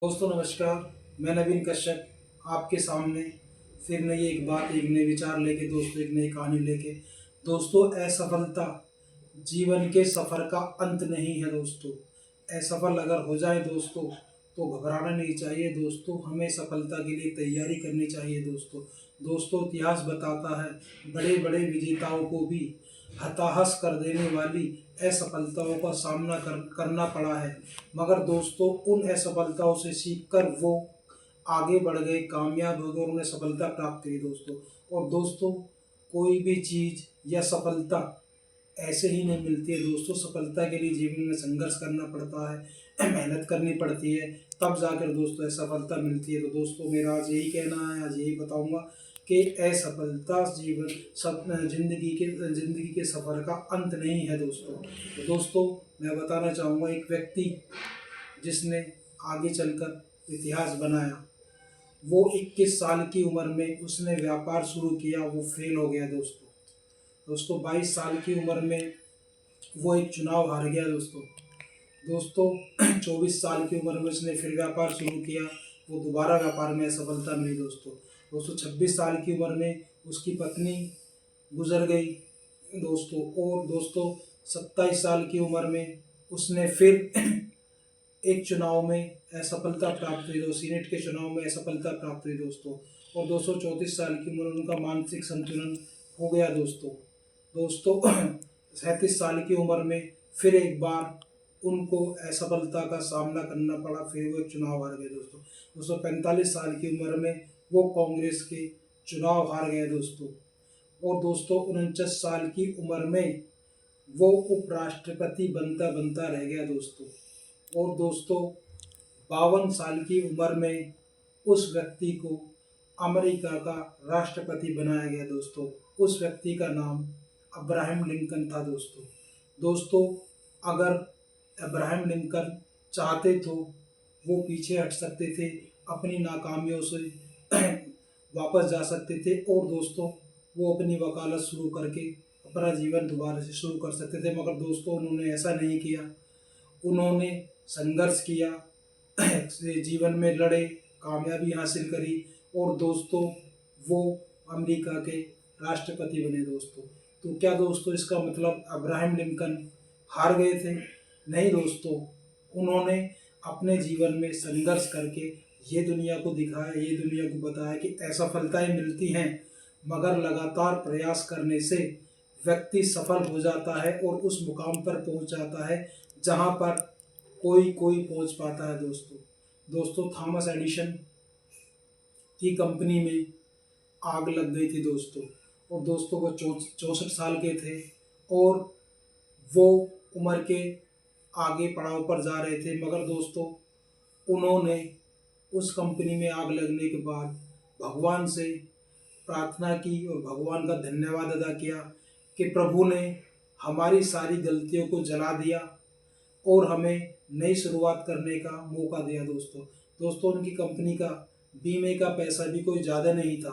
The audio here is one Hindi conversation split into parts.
दोस्तों नमस्कार। मैं नवीन कश्यप आपके सामने फिर नई एक बात, एक नए विचार लेके दोस्तों, एक नई कहानी लेके। दोस्तों, असफलता जीवन के सफ़र का अंत नहीं है दोस्तों। असफल अगर हो जाए दोस्तों तो घबराना नहीं चाहिए दोस्तों, हमें सफलता के लिए तैयारी करनी चाहिए दोस्तों। दोस्तों, इतिहास बताता है बड़े बड़े विजेताओं को भी हताहस कर देने वाली असफलताओं का सामना करना पड़ा है, मगर दोस्तों उन असफलताओं से सीखकर वो आगे बढ़ गए, कामयाब हो गए और उन्हें सफलता प्राप्त हुई दोस्तों। और दोस्तों, कोई भी चीज़ या सफलता ऐसे ही नहीं मिलती है दोस्तों। सफलता के लिए जीवन में संघर्ष करना पड़ता है, मेहनत करनी पड़ती है, तब जाकर दोस्तों सफलता मिलती है। तो दोस्तों, मेरा आज यही कहना है, आज यही बताऊंगा कि असफलता जीवन सब जिंदगी के सफ़र का अंत नहीं है दोस्तों। तो दोस्तों, मैं बताना चाहूँगा एक व्यक्ति जिसने आगे चलकर इतिहास बनाया, वो 21 साल की उम्र में उसने व्यापार शुरू किया, वो फेल हो गया दोस्तों। दोस्तों, 22 साल की उम्र में वो एक चुनाव हार गया दोस्तों। दोस्तों 24 साल की उम्र में उसने फिर व्यापार शुरू किया, वो दोबारा व्यापार में असफलता मिली दोस्तों। दोस्तों 26 साल की उम्र में उसकी पत्नी गुजर गई दोस्तों। और दोस्तों 27 साल की उम्र में उसने फिर एक चुनाव में असफलता प्राप्त हुई, सीनेट के चुनाव में असफलता प्राप्त हुई दोस्तों। और 234 साल की उम्र में उनका मानसिक संतुलन हो गया दोस्तों। दोस्तों 37 साल की उम्र में फिर एक बार उनको असफलता का सामना करना पड़ा, फिर वो एक चुनाव हार गए दोस्तों। 245 साल की उम्र में वो कांग्रेस के चुनाव हार गए दोस्तों। और दोस्तों 49 साल की उम्र में वो उपराष्ट्रपति बनता बनता रह गया दोस्तों। और दोस्तों 52 साल की उम्र में उस व्यक्ति को अमेरिका का राष्ट्रपति बनाया गया दोस्तों। उस व्यक्ति का नाम अब्राहम लिंकन था दोस्तों। दोस्तों, अगर अब्राहम लिंकन चाहते तो वो पीछे हट सकते थे, अपनी नाकामियों से वापस जा सकते थे, और दोस्तों वो अपनी वकालत शुरू करके अपना जीवन दोबारा से शुरू कर सकते थे, मगर दोस्तों उन्होंने ऐसा नहीं किया। उन्होंने संघर्ष किया, जीवन में लड़े, कामयाबी हासिल करी, और दोस्तों वो अमेरिका के राष्ट्रपति बने दोस्तों। तो क्या दोस्तों इसका मतलब अब्राहम लिंकन हार गए थे? नहीं दोस्तों, उन्होंने अपने जीवन में संघर्ष करके ये दुनिया को दिखाया, ये दुनिया को बताया कि असफलताएं मिलती हैं, मगर लगातार प्रयास करने से व्यक्ति सफल हो जाता है और उस मुकाम पर पहुंच जाता है जहां पर कोई कोई पहुंच पाता है दोस्तों। दोस्तों, थॉमस एडिशन की कंपनी में आग लग गई थी दोस्तों, और दोस्तों को 64 साल के थे, और वो उम्र के आगे पड़ाव पर जा रहे थे, मगर दोस्तों उन्होंने उस कंपनी में आग लगने के बाद भगवान से प्रार्थना की और भगवान का धन्यवाद अदा किया कि प्रभु ने हमारी सारी गलतियों को जला दिया और हमें नई शुरुआत करने का मौका दिया दोस्तों। दोस्तों, उनकी कंपनी का बीमे का पैसा भी कोई ज़्यादा नहीं था,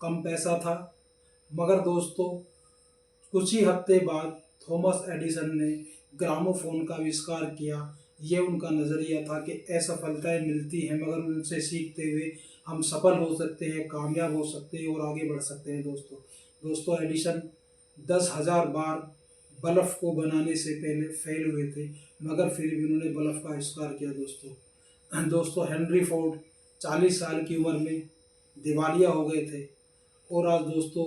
कम पैसा था, मगर दोस्तों कुछ ही हफ्ते बाद थॉमस एडिसन ने ग्रामोफोन का आविष्कार किया। ये उनका नज़रिया था कि असफलताएं मिलती हैं, मगर उनसे सीखते हुए हम सफल हो सकते हैं, कामयाब हो सकते हैं और आगे बढ़ सकते हैं दोस्तों। दोस्तों, एडिसन 10,000 बार बल्ब को बनाने से पहले फेल हुए थे, मगर फिर भी उन्होंने बल्ब का आविष्कार किया दोस्तों। दोस्तों, हेनरी फोर्ड 40 साल की उम्र में दिवालिया हो गए थे, और आज दोस्तों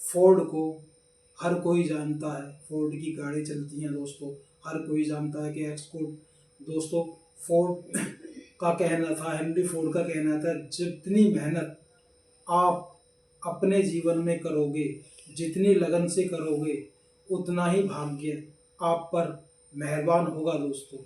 फोर्ड को हर कोई जानता है। फोर्ड की गाड़ी चलती हैं दोस्तों, हर कोई जानता है कि एक्सपोर्ट। दोस्तों, फोर्ड का कहना था, हेनरी फोर्ड का कहना था, जितनी मेहनत आप अपने जीवन में करोगे, जितनी लगन से करोगे, उतना ही भाग्य आप पर मेहरबान होगा दोस्तों।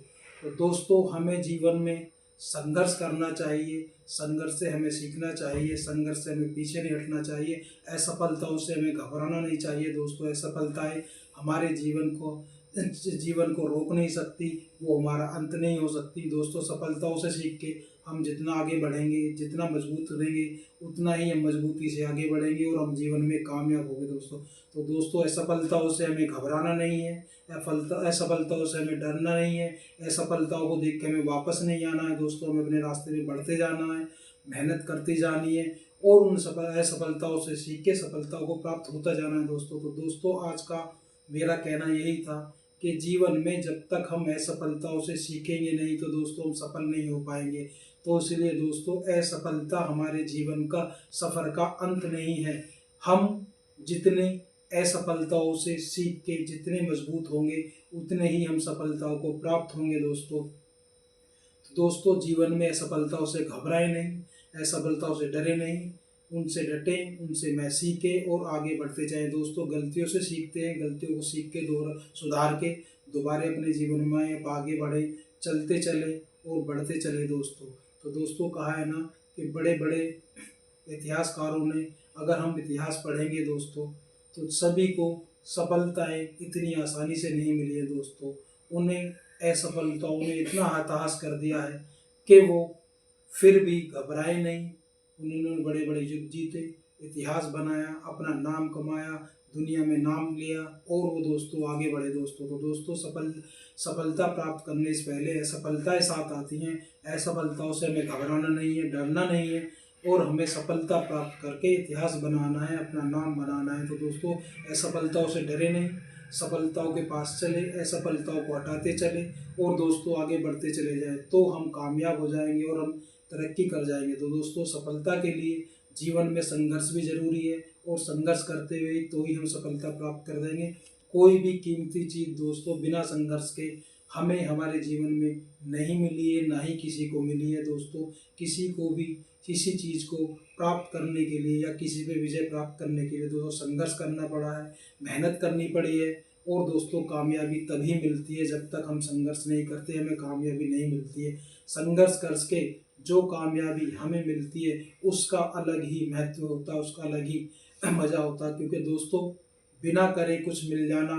तो दोस्तों, हमें जीवन में संघर्ष करना चाहिए, संघर्ष से हमें सीखना चाहिए, संघर्ष से हमें पीछे नहीं हटना चाहिए, असफलताओं से हमें घबराना नहीं चाहिए दोस्तों। असफलताएं हमारे जीवन को जीवन को रोक नहीं सकती, वो हमारा अंत नहीं हो सकती। दोस्तों, सफलताओं से सीख के हम जितना आगे बढ़ेंगे, जितना मजबूत रहेंगे, उतना ही हम मजबूती से आगे बढ़ेंगे और हम जीवन में कामयाब होंगे दोस्तों। तो दोस्तों, असफलताओं से हमें घबराना नहीं है, असफलताओं से हमें डरना नहीं है, असफलताओं को देख के हमें वापस नहीं आना है दोस्तों। हमें अपने रास्ते में बढ़ते जाना है, मेहनत करती जानी है और उन असफलताओं से सीख के सफलताओं को प्राप्त होता जाना है दोस्तों। तो दोस्तों, आज का मेरा कहना यही था कि जीवन में जब तक हम असफलताओं से सीखेंगे नहीं तो दोस्तों हम सफल नहीं हो पाएंगे। तो इसलिए दोस्तों, असफलता हमारे जीवन का सफ़र का अंत नहीं है। हम जितने असफलताओं से सीख के जितने मजबूत होंगे, उतने ही हम सफलताओं को प्राप्त होंगे दोस्तों। तो दोस्तों, जीवन में असफलताओं से घबराए नहीं, असफलताओं से डरे नहीं, उनसे डटें, उनसे मैं सीखे और आगे बढ़ते जाएं दोस्तों। गलतियों से सीखते हैं, गलतियों को सीख के सुधार के दोबारा अपने जीवन में आप आगे बढ़ें, चलते चले और बढ़ते चले दोस्तों। तो दोस्तों, कहा है ना कि बड़े बड़े इतिहासकारों ने, अगर हम इतिहास पढ़ेंगे दोस्तों, तो सभी को सफलताएं इतनी आसानी से नहीं मिली है दोस्तों। उन्हें असफलताओं ने इतना हताश कर दिया है कि वो फिर भी घबराए नहीं। उन्होंने बड़े बड़े युद्ध जीते, इतिहास बनाया, अपना नाम कमाया, दुनिया में नाम लिया और वो दोस्तों आगे बढ़े दोस्तों। तो दोस्तों, सफलता प्राप्त करने से पहले असफलताएं साथ आती हैं। असफलताओं से हमें घबराना नहीं है, डरना नहीं है और हमें सफलता प्राप्त करके इतिहास बनाना है, अपना नाम बनाना है। तो दोस्तों, असफलताओं से डरे नहीं, सफलताओं के पास चले, असफलताओं को हटाते चले और दोस्तों आगे बढ़ते चले जाएं, तो हम कामयाब हो जाएंगे और हम तरक्की कर जाएंगे। तो दोस्तों, सफलता के लिए जीवन में संघर्ष भी जरूरी है और संघर्ष करते हुए तो ही हम सफलता प्राप्त कर देंगे। कोई भी कीमती चीज़ दोस्तों बिना संघर्ष के हमें हमारे जीवन में नहीं मिली है, ना ही किसी को मिली है दोस्तों। किसी को भी किसी चीज़ को प्राप्त करने के लिए या किसी पे विजय प्राप्त करने के लिए दोस्तों संघर्ष करना पड़ा है, मेहनत करनी पड़ी है और दोस्तों कामयाबी तभी मिलती है। जब तक हम संघर्ष नहीं करते हमें कामयाबी नहीं मिलती है। संघर्ष करके जो कामयाबी हमें मिलती है उसका अलग ही महत्व होता है, उसका अलग ही मज़ा होता है। क्योंकि दोस्तों, बिना करे कुछ मिल जाना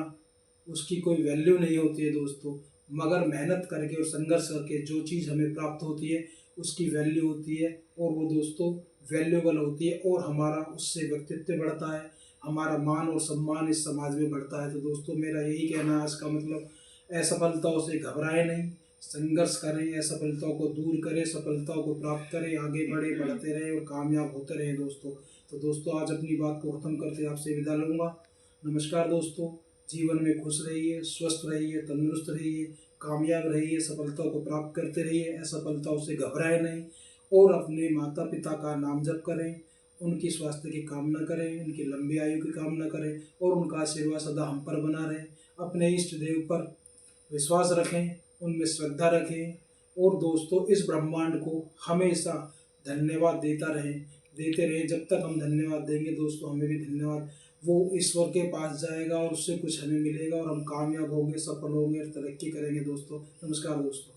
उसकी कोई वैल्यू नहीं होती है दोस्तों, मगर मेहनत करके और संघर्ष करके जो चीज़ हमें प्राप्त होती है उसकी वैल्यू होती है और वो दोस्तों वैल्यूबल होती है और हमारा उससे व्यक्तित्व बढ़ता है, हमारा मान और सम्मान इस समाज में बढ़ता है। तो दोस्तों, मेरा यही कहना है आज का मतलब, असफलताओं से घबराए नहीं, संघर्ष करें, असफलताओं को दूर करें, सफलताओं को प्राप्त करें, आगे बढ़े, बढ़ते रहें और कामयाब होते रहें दोस्तों। तो दोस्तों, आज अपनी बात को ख़त्म करते आपसे विदा लूँगा। नमस्कार दोस्तों। जीवन में खुश रहिए, स्वस्थ रहिए, तंदुरुस्त रहिए, कामयाब रहिए, सफलताओं को प्राप्त करते रहिए, असफलताओं से घबराए नहीं और अपने माता पिता का नाम जप करें, उनकी स्वास्थ्य की कामना करें, उनकी लंबी आयु की कामना करें और उनका आशीर्वाद सदा हम पर बना रहे। अपने इष्ट देव पर विश्वास रखें, उनमें श्रद्धा रखें और दोस्तों इस ब्रह्मांड को हमेशा धन्यवाद देते रहें। जब तक हम धन्यवाद देंगे दोस्तों, हमें भी धन्यवाद वो ईश्वर के पास जाएगा और उससे कुछ हमें मिलेगा और हम कामयाब होंगे, सफल होंगे और तरक्की करेंगे दोस्तों। नमस्कार दोस्तों।